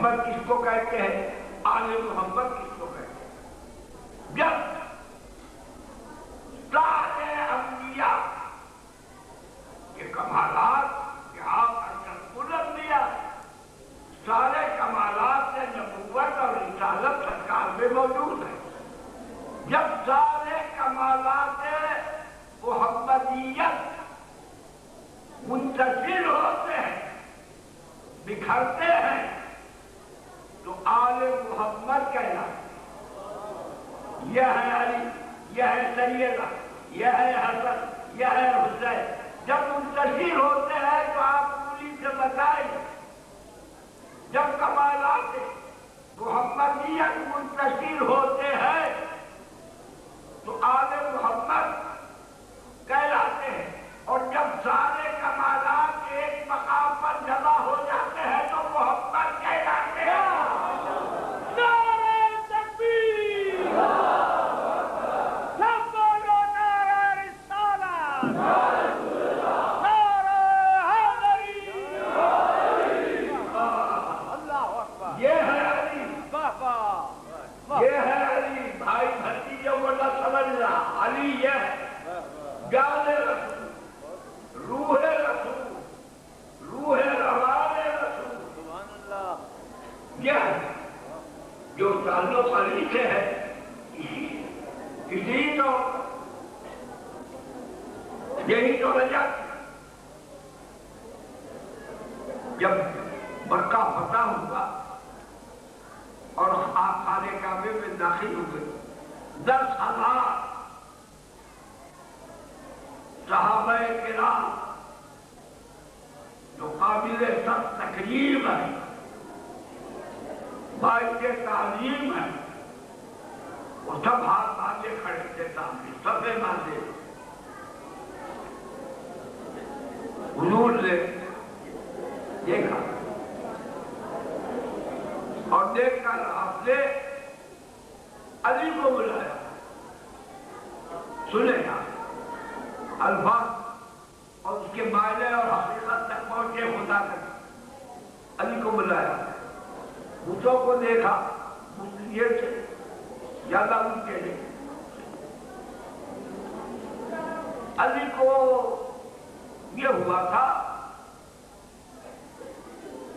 محمد کس کو کہتے ہیں؟ آل محمد کس کو کہتے ہیں؟ جب سارے انبیاء کے کمالات کہ آپ اشرف الانبیاء سارے کمالات سے نبوت اور رسالت سرکار میں موجود ہے، جب سارے کمالات محمدیت منتشر ہوتے ہیں، بکھرتے ہیں، تو آل محمد کہلاتے ہیں۔ یہ ہے علی، یہ ہے سیدہ، یہ ہے حسن، یہ ہے حسین۔ جب منتشر ہوتے ہیں تو آپ انگلی سے بتائیں، جب کمالات محمدیت منتشر ہوتے ہیں تو آل محمد کہلاتے ہیں، اور جب سارے کمالات ایک مقام پر جمع ہو جاتے ہیں تو محمد کہلاتے ہیں۔ نعرہ تکبیر، سب بولو نعرہ رسالت، نعرہ حیدری، اللہ اکبر۔ یہ ہے علی، یہ ہے علی، بھائی بھتیجے کو نہ سمجھنا، علی یہ ہے جان رسول، روح رسول، روح روان رسول، سبحان اللہ۔ یہ ہے جو تعلق علی سے ہے، اسی تو یہی تو وجہ جب مکہ فتح ہوا اور آپ خانے کعبے میں داخل ہوئے، 10,000 صحابہ کرام جو قابل سب تکریم ہے، باعث تعظیم ہے، وہ سب ہاتھ باندھے کھڑے تھے سامنے، صفے باندھے۔ حضور نے دیکھا اور دیکھ کر آپ نے علی کو بلایا، سنے گا الفاظ اور اس کے معنی اور حقیقت تک پہنچے خدا تک۔ علی کو بلایا، بتوں کو دیکھا، یہ زیادہ ان کے لیے علی کو یہ ہوا تھا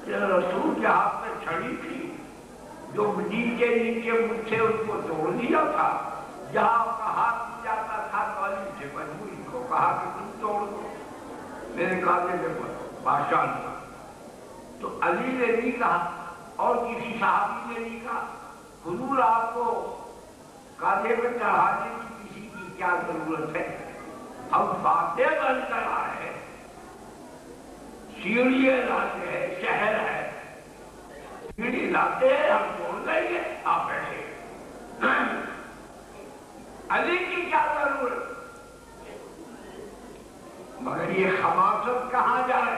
کہ رسول کے ہاتھ میں چھڑی تھی، جو نیچے نیچے مجھ سے ان کو توڑ دیا تھا، جہاں آپ کا ہاتھ جاتا تھا تو علی سے مجبوری کو کہا کہ تم توڑ دو میرے کاندھے میں بادشاہ نے۔ تو علی نے نہیں کہا اور کسی صحابی نے نہیں کہا، حضور آپ کو کاندھے میں چڑھانے کی کسی کی کیا ضرورت ہے؟ ہم فاتح بن کر آئے ہیں، سیڑھیاں لاتے ہیں، شہر ہے، سیڑھی لاتے ہیں، ہم توڑ دیں گے، آپ بیٹھے۔ علی کی کیا ضرورت؟ مگر یہ خباثت کہاں جائے؟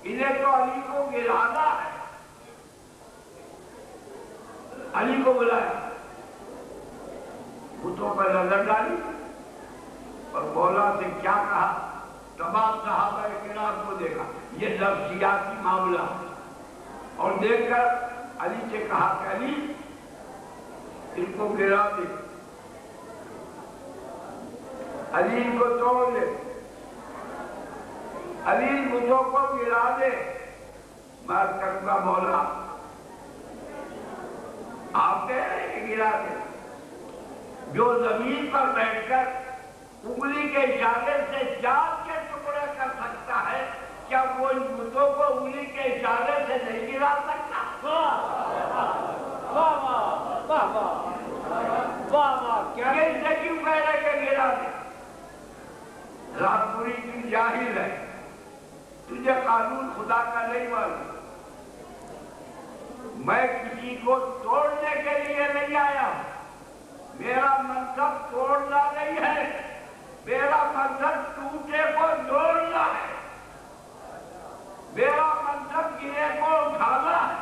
انہیں تو علی کو گرانا ہے۔ علی کو بلایا، بتوں پر نظر ڈالی اور مولا سے کیا کہا، تمام صحابہ کرام کو دیکھا، یہ نفسیاتی معاملہ، اور دیکھ کر علی سے کہا کہ علی ان کو گرا دے، علی ان کو توڑ دے، علی ان بتوں کو گرا دے۔ میں کروں گا مولا، آپ کہہ رہے ہیں کہ گرا دے، جو زمین پر بیٹھ کر انگلی کے اشارے سے چاند کے ٹکڑے کر سکتا ہے، کیا وہ ان بتوں کو انگلی کے اشارے سے نہیں گرا سکتا؟ کیا اسے کیوں کہہ رہے کہ گرا دے؟ رات پوری تم جاہل ہے، تجھے قانون خدا کا نہیں معلوم۔ میں کسی کو توڑنے کے لیے نہیں آیا ہوں، میرا منصب توڑنا نہیں ہے، میرا منصب ٹوٹے کو جوڑنا ہے، میرا منصب گرے کو اٹھانا ہے،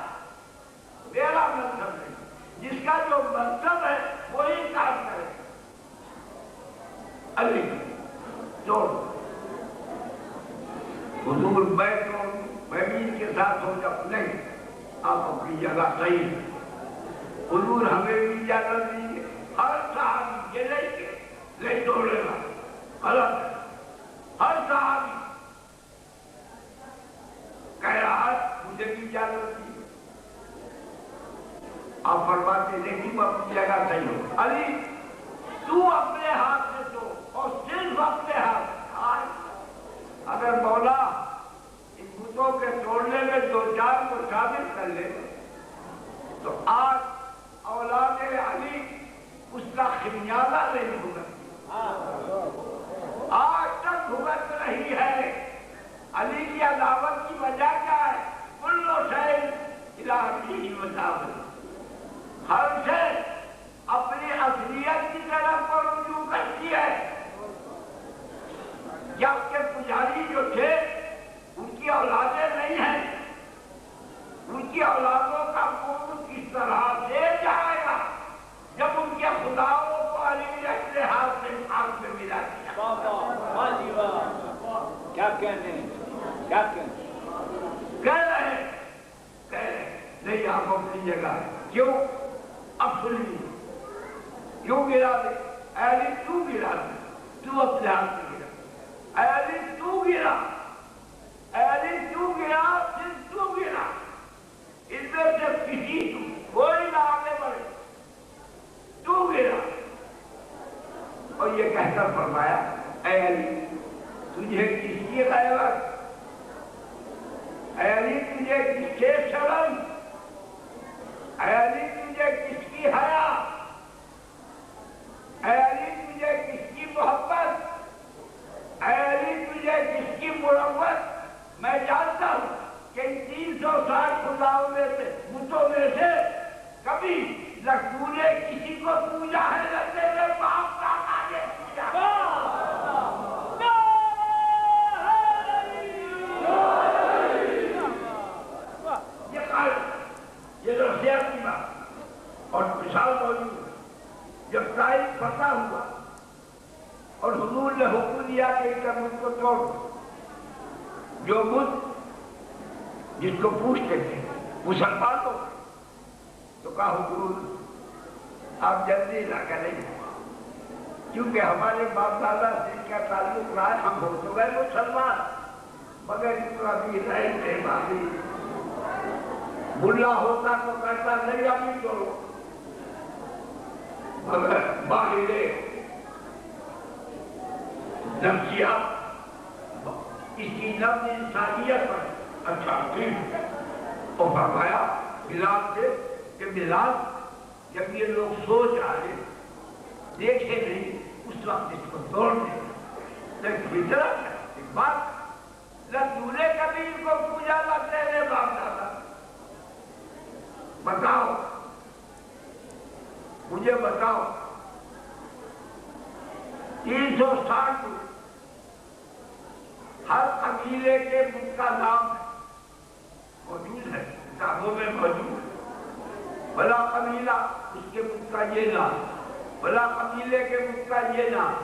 میرا منصب نہیں۔ جس کا جو منصب ہے وہی کام کرے۔ علی توڑ، حضور میں توڑوں، میں بھی ان کے ساتھ ہو جاؤں، نہیں، آپ اپنی جگہ صحیح ہیں. حضور ہمیں بھی اجازت دیجیے. ہر صحابی یہ نہیں کہ نہیں توڑے گا، غلط ہے. ہر صحابی کہہ رہا ہے مجھے بھی اجازت دیجیے. آپ فرماتے لیکن اپنی جگہ صحیح ہو. علی تو اپنے ہاتھ سے تو اور صرف اپنے ہاتھ سے. اگر مولا ان بتوں کے توڑنے میں دو چار کو ثابت کر لے تو آج اولاد علی اس کا خمیازہ نہیں بھگت، آج تک بھگت رہی ہے. علی کی عداوت کی وجہ کیا ہے؟ کل شیء الی مذاہب، ہر شے اپنی اصلیت کی طرف کو رجوع کرتی ہے. جب کے پجاری جو تھے ان کی اولادیں نہیں ہیں، ان کی اولادوں کا قوم کس طرح سے جائے گا جب ان کے خداؤں کو علی نے اپنے ہاتھ سے آگ میں ملا دیا. کیا کہنے کیا کہہ رہے نہیں آپ اپنی جگہ. کیوں؟ اب سنیے کیوں گرا دے؟ علی تو گرا دے، تو اپنے ہاتھ سے گرا. علی تو گرا، علی تو گرا، صرف تو گرا. ان میں سے کسی کوئی نہ آگے بڑھے، تو گرا. اور یہ کہہ کر فرمایا اے علی تجھے کس کی غیرت، اے علی تجھے کس کے شرم، اے علی تجھے کس کی حیا، اے علی تجھے کس کی محبت، اے علی تجھے کس کی مروت. میں جانتا ہوں کہ 360 خداؤں میں سے بتوں میں سے کبھی نہ تو نے کسی کو پوجا ہے نہ تیرے باپ کا آگے پوجا. یہ رسیات کی بات اور مثال موجود. جب تاریخ پتہ ہوا اور حضور نے حکم دیا کہ اس کا بت کو توڑ دو، جو بت جس کو پوچھتے تھے مسلمانوں تو کہا حضور آپ جلدی نہ کریں کیونکہ ہمارے باپ دادا سے ان کا تعلق رہا ہے، ہم ہو تو گئے مسلمان مگر اتنا بھی رہے تھے باقی ملا ہوتا تو کہتا نہیں ابھی توڑو، مگر باہر نفسیات اس کی نفس انسانیت پر اچھا ٹھیک. اور فرمایا بلال سے کہ بلال جب یہ لوگ سوچ آئے دیکھے نہیں اس وقت اس کو توڑ دیں. لیکن ایک بات نہ تو نے کبھی ان کو پوجا نہ تیرے باپ دادا. بتاؤ مجھے بتاؤ 360 ہر قبیلے کے بت کا نام موجود ہے کتابوں میں موجود. بلا قبیلہ اس کے بت کا یہ نام، بلا قبیلے کے بت کا یہ نام.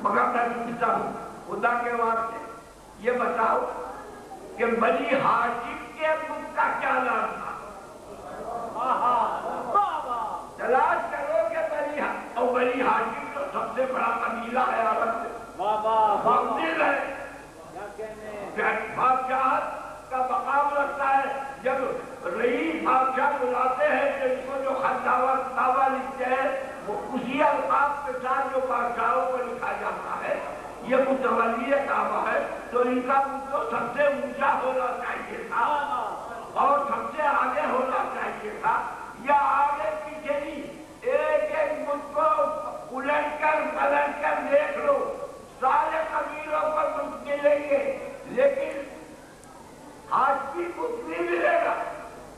مگر میں پوچھتا ہوں خدا کے واسطے یہ بتاؤ کہ بنی ہاشم کے بت کا کیا نام تھا؟ تلاش کرو کہ بنی ہاشم تو سب سے بڑا قبیلہ ہے عرب سے، منزل ہے، بادشاہت کا مقام رکھتا ہے. جب رئیس بادشاہ بلاتے ہیں تو اس کو جو خط دعویٰ لکھتے ہیں وہ اسی القاب کے ساتھ جو بادشاہوں کو لکھا جاتا ہے. یہ متولی کعبہ ہے تو ان کا تو سب سے اونچا ہونا چاہیے تھا اور سب سے آگے ہونا چاہیے تھا. یا آگے پیچھے نہیں، ایک ایک ملک کو الٹ کر پلٹ کر دیکھ لو سارے قبیلوں کو ملک ملیں گے لیکن ہاشمی بت نہیں ملے گا،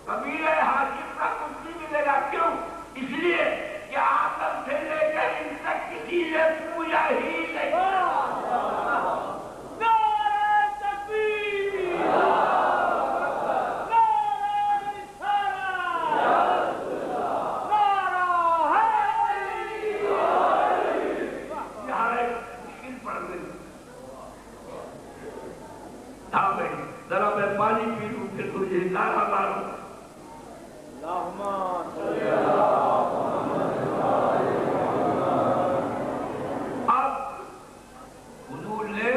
قبیلہ ہاشم کا بت نہیں ملے گا. کیوں؟ اس لیے کہ آدم سے لے کر ان تک کسی نے پوجا ہی نہیں. ذرا میں پانی پی لوں پھر تجھے نعرہ ماروں اب حضور نے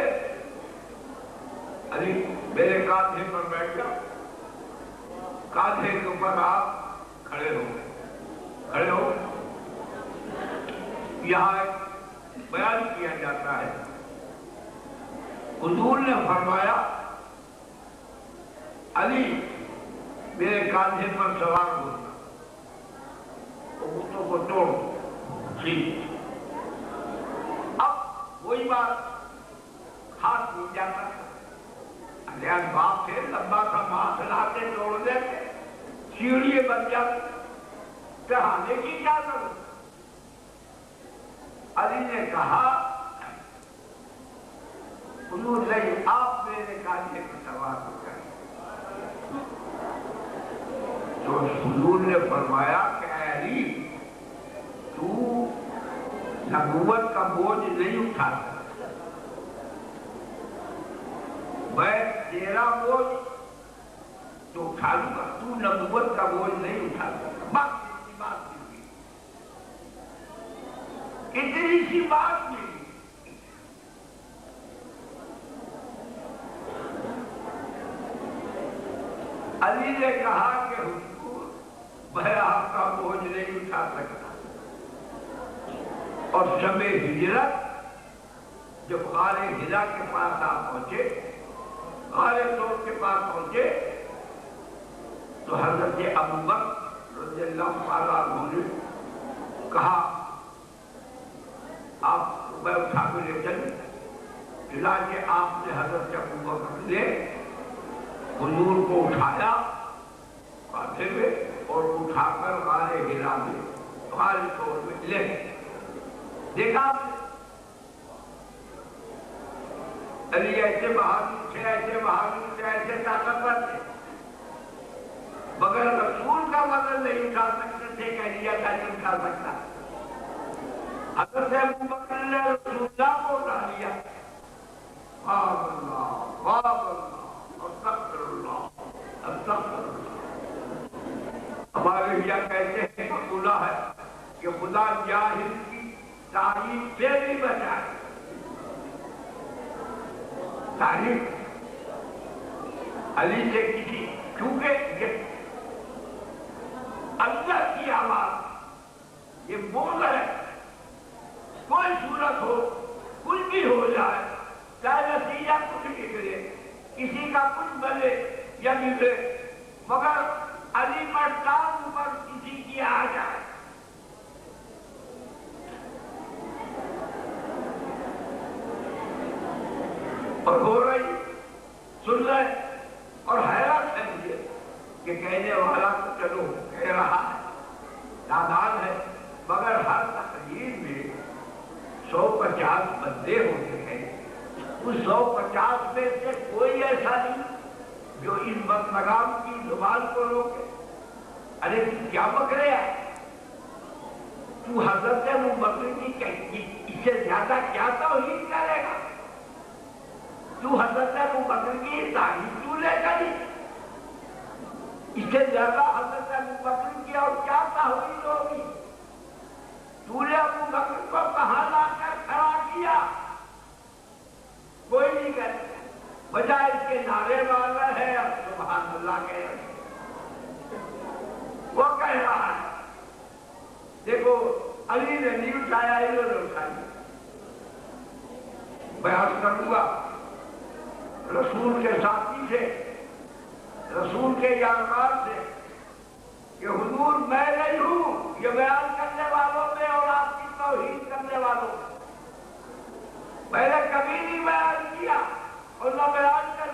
علی میرے کاندھے پر بیٹھ کر کاندھے کے اوپر آپ کھڑے ہو یہاں ایک بیان کیا جاتا ہے حضور نے فرمایا علی میرے کاندھے پر سوار ہونا تو بتوں کو توڑ ٹھیک اب وہی بات ہاتھ مل جاتا ارے باپ سے لمبا سا ماس لاتے توڑ دیتے سیڑھی بن جاتے چڑھانے کی کیا ضرورت علی نے کہا حضور نہیں آپ میرے کاندھے پر سوار ہو جائیں تو حضور نے فرمایا کہ اے علی تو نبوت کا بوجھ نہیں اٹھا سکتا میں تیرا بوجھ تو اٹھا لوں گا تو نبوت کا بوجھ نہیں اٹھا سکتا بس اتنی بات نہیں اتنی سی بات نہیں علی نے کہا کہ حضور میں آپ کا بوجھ نہیں اٹھا سکتا اور شب ہجرت جب غار ہرا کے پاس آپ پہنچے غار ثور کے پاس پہنچے تو حضرت ابوبکر رضی اللہ تعالیٰ عنہ نے کہا آپ میں اٹھا کے لے چلیں چنانچہ آپ نے حضرت ابوبکر نے حضور کو اٹھایا کاندھے میں اور اٹھا کر غار ہرا میں غار ثور میں لے دیکھا علی ایسے بہادر تھے ایسے طاقتور تھے مگر رسول کا وزن نہیں اٹھا سکتے تھے کہ علی ایسا نہیں اٹھا سکتا حضرت ابوبکر نے رسول اللہ کو اٹھا لیا واہ اللہ واہ اللہ استغفر اللہ استغفر اللہ ہمارے یہاں کہتے ہیں مقولہ ہے کہ خدا جاہل کی تعریف سے بھی بچائے تعریف علی سے کسی کیونکہ اللہ کی آواز یہ بول ہے کوئی صورت ہو کچھ بھی ہو جائے چاہے نتیجہ کچھ نکلے کسی کا کچھ بنے یا بگڑے مگر علی پر ٹانگ پر کسی کی آ جائے اور ہو رہی سن رہے اور حیرت ہے مجھے کہ کہنے والا تو چلو کہہ رہا ہے تعداد ہے مگر ہر تقریر میں 150 بندے ہوتے ہیں اس 150 میں سے کوئی ایسا نہیں جو اس بدنام کی زبان کو روکے ارے کیا بکرے ہے تو حضرت ابوبکر کی اس سے زیادہ کیا توہین کرے گا تو حضرت ابوبکر کی تعریف تو لے کر اس سے زیادہ حضرت ابوبکر کی اور کیا توہین ہوگی تو نے ابوبکر کو کہاں لا کر کھڑا کیا کوئی نہیں کرتا بجائے اس کے نعرے والا ہے اب سبحان اللہ کہہ رہے وہ کہہ رہا ہے دیکھو علی نے نہیں اٹھایا انہوں نے اٹھائی میں عرض کروں گا رسول کے ساتھی سے رسول کے یارکار سے کہ حضور میں نہیں ہوں یہ بیان کرنے والوں میں اور آپ کی توہین کرنے والوں میں میں نے کبھی نہیں بیان کیا اور نہ بیان کر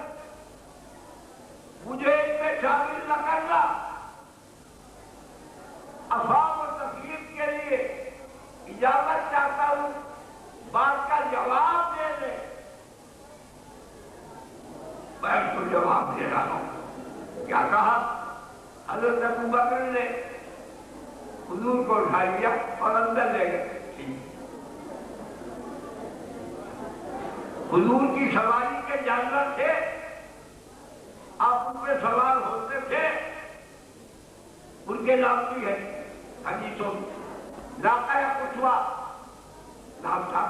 مجھے اس میں شامل نہ کرنا افہام اور تکلیف کے لیے اجازت چاہتا ہوں بات کا جواب دے دے میں اس کو جواب دے رہا ہوں کیا کہا حضرت ابوبکر نے حضور کو اٹھا لیا اور اندر لے گئے حضور کی سواری کے جانور تھے آپ ان پہ سوار کے نام بھی ہے حدیثوں لاقہ کچھوا نام تھا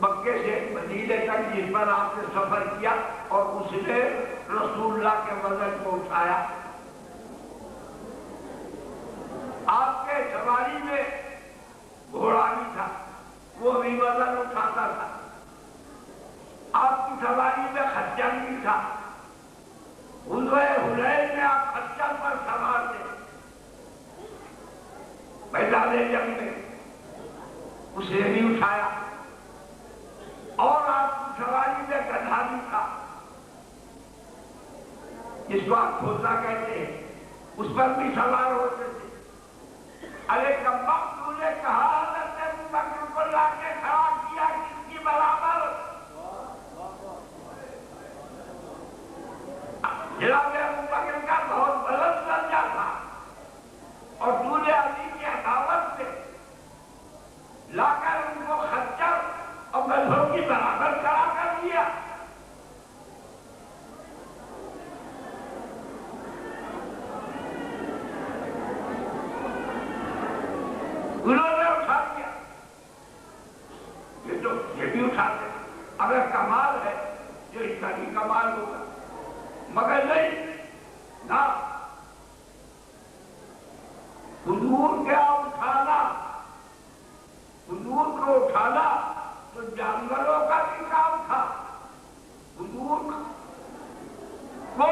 مکے سے مدینے تک جس پر آپ نے سفر کیا اور اس نے رسول اللہ کے وزن کو اٹھایا. آپ کے سواری میں گھوڑا بھی تھا وہ بھی وزن اٹھاتا تھا. آپ کی سواری میں خچر بھی تھا. غزوہ حنین میں آپ خچر پر سوار تھے میدان جنگ میں اسے بھی اٹھایا. اور آپ کی سواری میں گدھا بھی تھا جس کو آپ کھوتا کہتے ہیں اس پر بھی سوار ہوتے تھے. ارے کم وقت تو نے کہا حضرت ابو بکر کو لا کے کھڑا کیا کس کی برابر. جناب ابو بکر کا بہت بلند درجہ تھا اور تو نے علی کی عداوت سے لا کر ان کو خچر اور گدھوں کی برابر کھڑا کر دیا. انہوں نے اٹھا دیا. یہ بھی اٹھاتے اگر کمال ہے جو اس کا بھی کمال ہوگا مگر نہیں نہ حضور کیا اٹھانا حضور کو اٹھانا تو جانوروں کا بھی کام تھا. حضور کو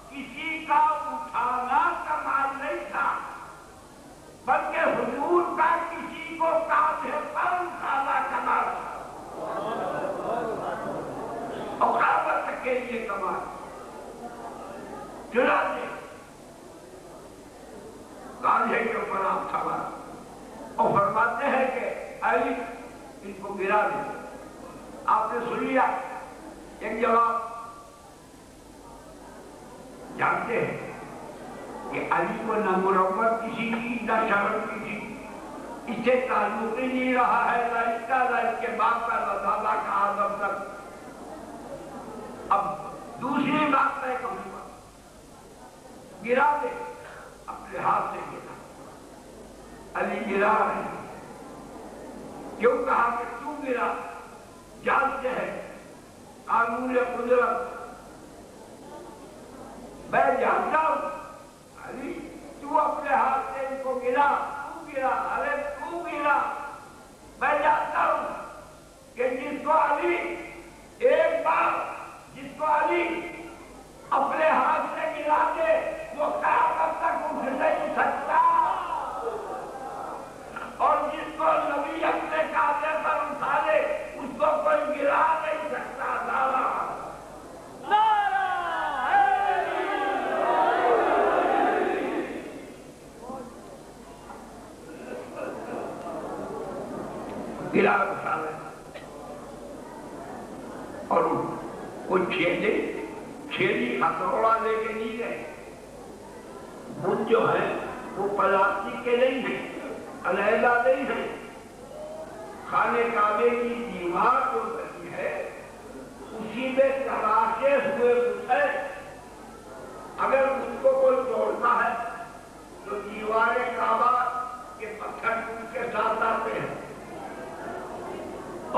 کسی کا اٹھانا کمال نہیں تھا بلکہ حضور کا کسی کو کاندھے پر اٹھانا کمال تھا. اور قیامت کے لیے کمال. چنانچہ کاندھے کے اوپر آپ سوار اور فرماتے ہیں کہ علی ان کو گرا دے. آپ نے سن لیا ایک جواب. جانتے ہیں کہ علی کو نہ مرمت کسی کی نہ شرم کسی اس سے تعلق ہی نہیں رہا ہے نہ اس کا نہ اس کے باپ کا نہ دادا کا آدم تک. اب دوسری بات میں کہوں گا گرا دے اپنے ہاتھ سے گرا. علی گرا رہے ہیں. کیوں کہا کہ تو گرا؟ جانتے ہیں قانون قدرت میں جانتا ہوں. علی تو اپنے ہاتھ سے ان کو گرا تو گرا. ارے تو گرا. میں جانتا ہوں کہ جس کو علی ایک بار جس کو علی اپنے ہاتھ سے گرا دے وہ قیامت تک اٹھ نہیں سکتا اور جس کو نبی اپنے کاندھے پر اٹھا دے اس کو کوئی گرا نہیں سکتا. گرا اٹھا رہے اور وہ چھیلی ہتھوڑا لے کے نہیں گئے. بت جو ہے وہ پلاسٹک کے نہیں ہیں علیحدہ نہیں ہے. خانے کعبے کی دیوار جو بنی ہے اسی میں تراشے ہوئے بت ہے. اگر اس کو کوئی توڑتا ہے تو دیوار کعبہ کے پتھر ان کے ساتھ آتے ہیں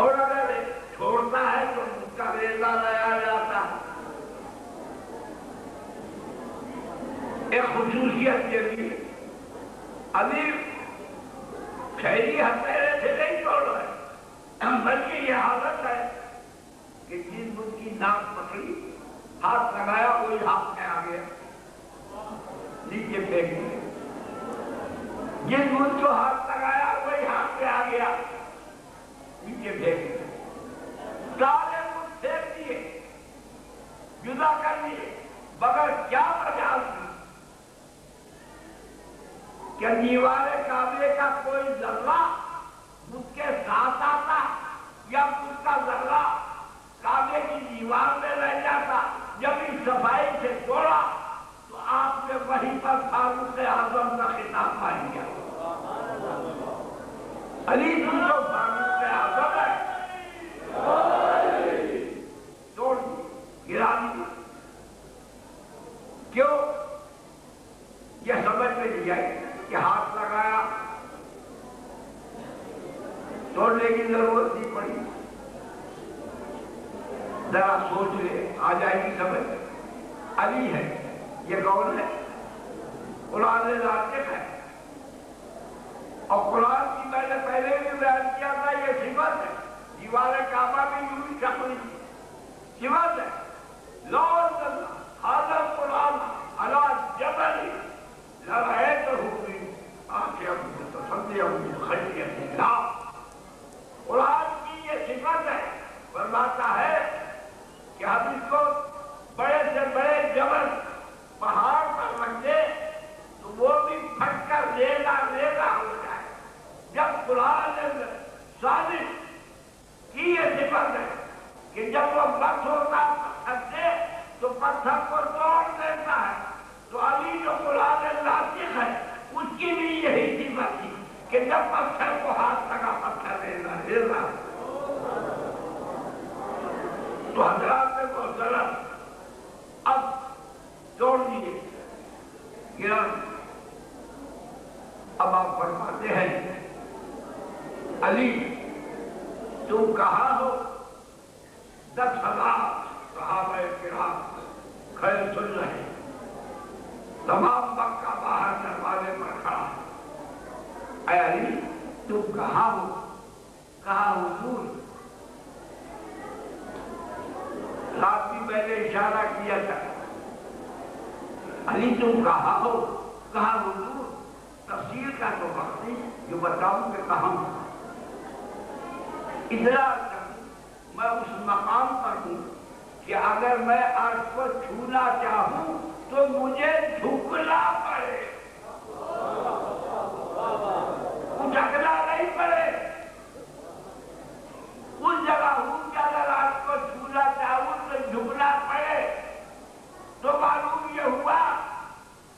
اور اگر چھوڑتا ہے تو اس کا ریزہ لایا جاتا ہے. ایک خصوصیت یہ بھی ابھی شہری ہتھیرے سے نہیں توڑ رہے بلکہ یہ حالت ہے کہ جس بت کی ناک پکڑی ہاتھ لگایا وہی ہاتھ میں آ گیا نیچے پھینک دیا. جس بت کو ہاتھ لگایا وہی ہاتھ میں آ گیا نیچے پھینک دیا. سارے بت پھینک دیے جدا کر دیے مگر کیا مجال تھی کہ دیوار کعبے کا کوئی ذرہ بت کے ساتھ آتا یا بت کا ذرہ کعبے کی دیوار میں رہ جاتا. جب اس صفائی سے توڑا تو آپ نے وہیں پر فاروق اعظم کا خطاب پا لیا. علی تم تو فاروق اعظم ہے. توڑ گرا دی. کیوں؟ یہ سمجھ میں نہیں آئی کہ ہاتھ لگایا توڑنے کی ضرورت نہیں پڑی. ذرا سوچ لے آ جائے گی سمجھ. علی ہے یہ کون ہے؟ قرآن ناطق ہے. اور قرآن کی میں نے پہلے بھی بیان کیا تھا یہ صفت ہے. دیوار کعبہ بھی یوں شکل صفت ہے. لو هذا القرآن على جبل لرأيته خاشعا متصدعا من خشية الله. قرآن کی یہ صفت ہے. فرماتا ہے کہ ہم اس کو بڑے سے بڑے جبل پہاڑ پر رکھ دیں تو وہ بھی پھٹ کر ریلا ریلا ہو جائے. جب قرآن صادق کی یہ صفت ہے کہ جب وہ بس ہوتا پتھر سے تو پتھر کو توڑ دیتا ہے. تو علی جو قرآن ناطق ہے اس کی بھی یہی صفت تھی کہ جب پتھر کو ہاتھ لگا پتھر ریلا ریلا. تو حضرات محترم اب توڑ دیجیے گران. اب آپ فرماتے ہیں علی تم کہاں ہو؟ 10,000 صحابہ کرام خیر سن رہے. تمام مکہ باہر دروازے پر کھڑا. اے علی تم کہاں ہو؟ کہا حضور. رات بھی میں نے اشارہ کیا تھا. علی تم کہاں ہو؟ کہا حضور. تفسیر کا تو وقت نہیں جو بتاؤں کہ کہاں ہوں. ادھر میں اس مقام پر ہوں کہ اگر میں عرش کو چھونا چاہوں تو مجھے جھکنا پڑے, اٹھنا نہیں پڑے. اس جگہ ہوں کہ اگر عرش کو چھونا چاہوں تو جھکنا پڑے. تو معلوم یہ ہوا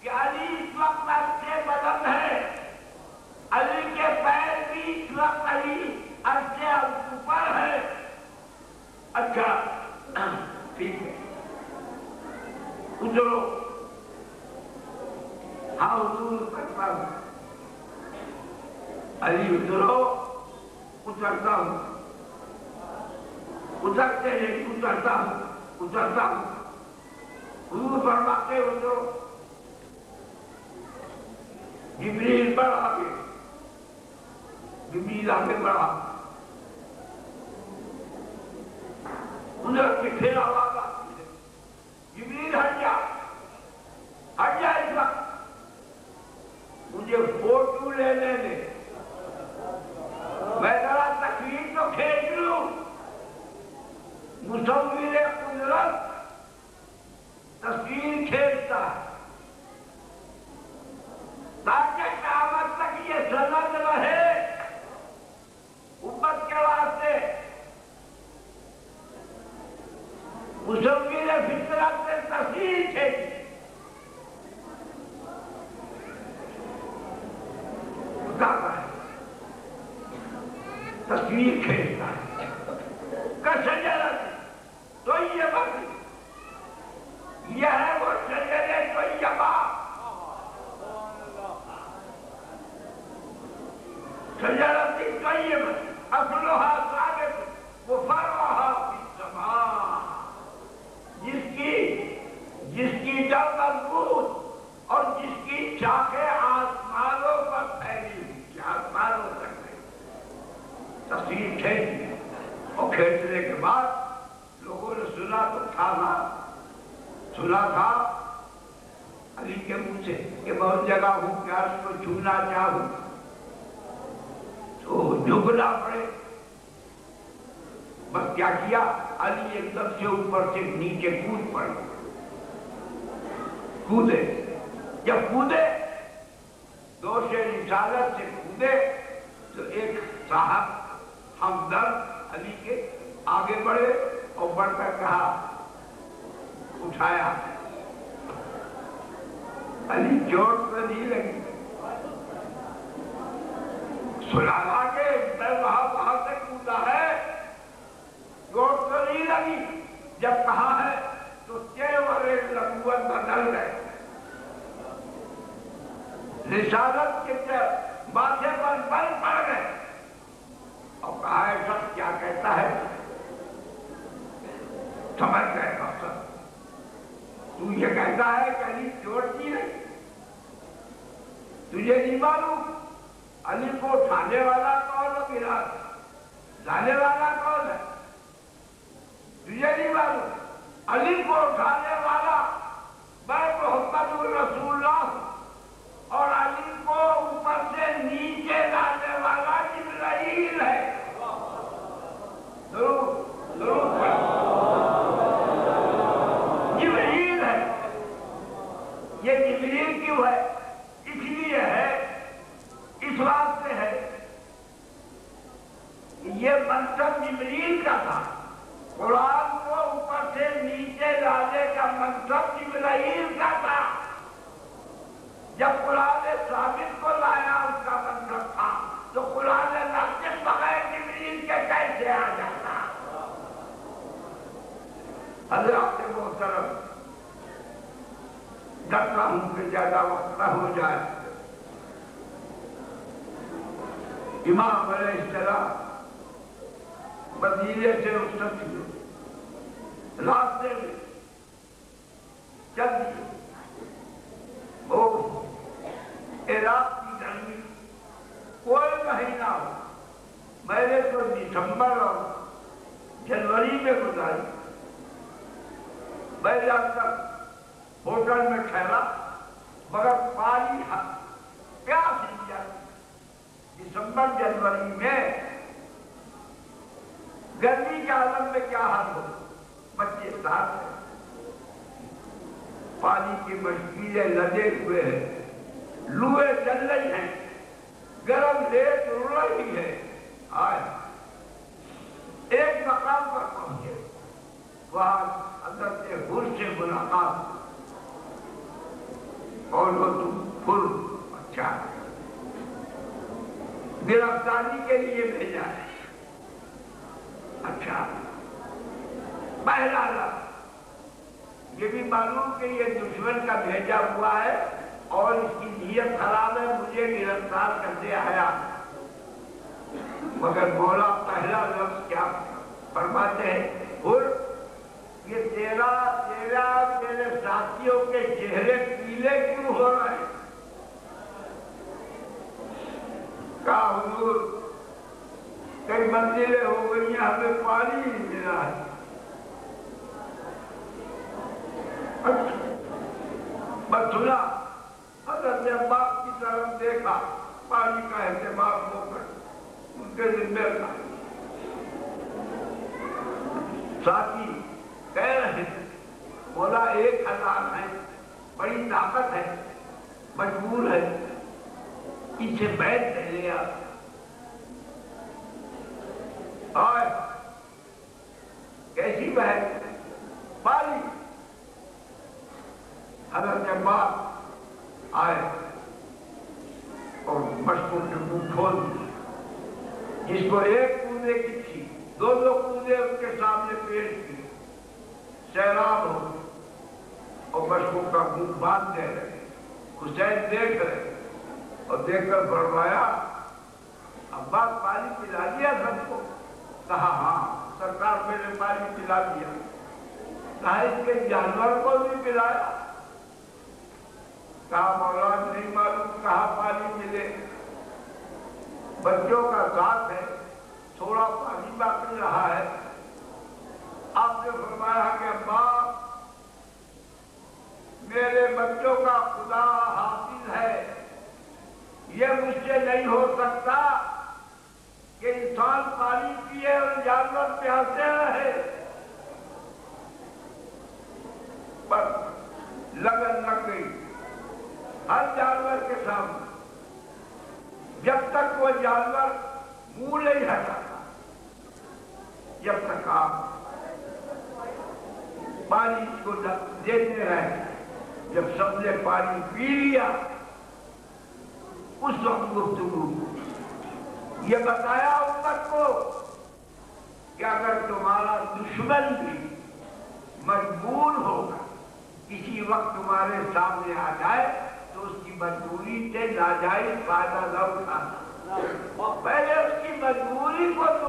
کہ علی اس وقت عرش سے بلند ہے. علی کے پیر بھی اس وقت علی عرش سے اوپر ہے. اچھا ٹھیک ہے اترو. ہاں حضور کرتا ہوں. علی اترو. اترتا ہوں. اترتے نہیں اترتا ہوں. اترتا ہوں. حضور فرماتے اترو. جبریل بڑھ آگے. جبریل آگے بڑھا. ادھر سے پھر آواز آتی ہے جبریل ہٹ جا. ہٹ جا اس وقت. مجھے فوٹو لینے دے. میں ذرا تصویر تو کھینچ لوں. مصور قدرت تصویر کھینچتا ہے تاکہ قیامت تک یہ سند رہے امت کے واسطے. مصور فطرت سے تصویر کھینچی. تصویر کھینچتا ہے. کشجرت طیبۃ. یہ ہے وہ شجر طیبہ. شجرت طیبۃ اصلها ثابت وفرعها فی السماء. جس کی جڑ مضبوط اور جس کی شاخیں آسمانوں پر پھیلی ہوئی آسمانوں تک گئی. تصویر کھینچی اور کھینچنے کے بعد لوگوں نے سنا تو تھا سنا تھا علی کے منہ سے کہ بہت جگہ ہوں کہ عرش کو چھونا چاہوں تو جھکنا پڑے. بس کیا کیا علی ایک دم سے اوپر سے نیچے کود پڑے. کودے. جب کودے دوش رسالت سے کودے تو ایک صاحب ہمدرد علی کے آگے بڑھے اور بڑھ کر کہا اٹھایا. علی چوٹ تو نہیں لگی. سنا کے میں وہاں سے کودا ہے چوٹ تو نہیں لگی. جب کہا ہے تو تیور نبوت بدل گئے. رسالت کے ماتھے پر بل پڑ گئے اور کہا ہے سب کیا کہتا ہے، سمجھ گئے مقصد۔ تو یہ کہتا ہے کہ علی چھوڑتی ہے، تجھے نہیں معلوم علی کو اٹھانے والا کون ہے، گرا لانے والا کون ہے، تجھے نہیں معلوم علی کو اٹھانے والا میں محمد رسول اللہ ہوں، اور علی کو اوپر سے نیچے لانے والا جبرائیل ہے۔ ضرور جبرائیل ہے۔ یہ جبرائیل کیوں ہے؟ اس لیے ہے، اس واسطے ہے کہ یہ منصب جبرائیل کا تھا، قرآن کو اوپر سے نیچے لانے کا منصب جبرائیل کا تھا۔ جب قرآن ثابت کو لایا اس کا منصب تھا، تو قرآن ناطق بغیر جبرائیل کے کیسے آ جاتا؟ حضرات محترم، ڈرتا ہوں کہ زیادہ وقت نہ ہو جائے۔ امام علیہ السلام مدینے سے رخصت ہوئے، راستے میں چل دیے، وہ عراق کی گرمی کوئی مہینہ ہو، میں نے تو دسمبر اور جنوری میں گزاری۔ میں جا کر ہوٹل میں ٹھہرا، مگر پانی پیاس لیا۔ دسمبر جنوری میں گرمی کے عالم میں کیا حال ہو، بچے ساتھ ہیں، پانی کی مشکلیں لدے ہوئے ہیں، لوہیں چل رہی ہیں، گرم ریت رڑ رہی ہے۔ آئے ایک مقام پر پہنچے، وہاں حضرت حر سے ملاقات، اور وہ تم حر اچھا گرفتاری کے لیے بھیجا ہے، اچھا پہلا لفظ یہ بھی معلوم کہ یہ دشمن کا بھیجا ہوا ہے اور اس کی نیت خراب ہے، مجھے گرفتار کرتے آیا، مگر مولا پہلا لفظ کیا فرماتے ہیں، حر یہ تیرا میرے ساتھیوں کے چہرے پیلے کیوں ہو رہے ہیں؟ کہا حضور کئی منزلیں ہو گئی ہیں، ہمیں پانی نہیں ملا ہے۔ بس سنا، حضرت عباس کی طرف دیکھا، پانی کا اہتمام ہو کر ان کے ذمہ تھا۔ ساتھی کہہ رہے ہیں مولا 1000 ہے، بڑی طاقت ہے، مجبور ہے، اسے بیعت دے لیا۔ اور کیسی بیعت؟ پانی۔ حضرت عباس آئے اور مشکو کے منہ کھول دی، جس کو ایک کوزے کی تھی، دونوں کوزے ان کے سامنے پیش کی، سیراب ہو اور مشکو کا منہ باندھ دے رہے۔ حسین دیکھ رہے اور دیکھ کر فرمایا عباس پانی پلا دیا سب کو؟ کہا ہاں سرکار میں نے پانی پلا دیا۔ کہا اس کے جانور کو بھی پلایا؟ کہا مولا نہیں معلوم کہاں پانی ملے، بچوں کا ساتھ ہے، تھوڑا پانی باقی رہا ہے۔ آپ نے فرمایا کہ عباس میرے بچوں کا خدا حافظ ہے، یہ مجھ سے نہیں ہو سکتا کہ انسان پانی پیے اور جانور پیاسے رہے۔ پر لگن لگ گئی ہر جانور کے سامنے، جب تک وہ جانور منہ نہیں ہٹاتا، جب تک آپ پانی کو دیتے رہے۔ جب سب نے پانی پی لیا، اس وقت گفتگو یہ بتایا امت کو کہ اگر تمہارا دشمن بھی مجبور ہوگا کسی وقت تمہارے سامنے آ جائے تو تو اس کی مجبوری سے ناجائز فائدہ نہ اٹھانا، پہلے اس کی مجبوری کو تو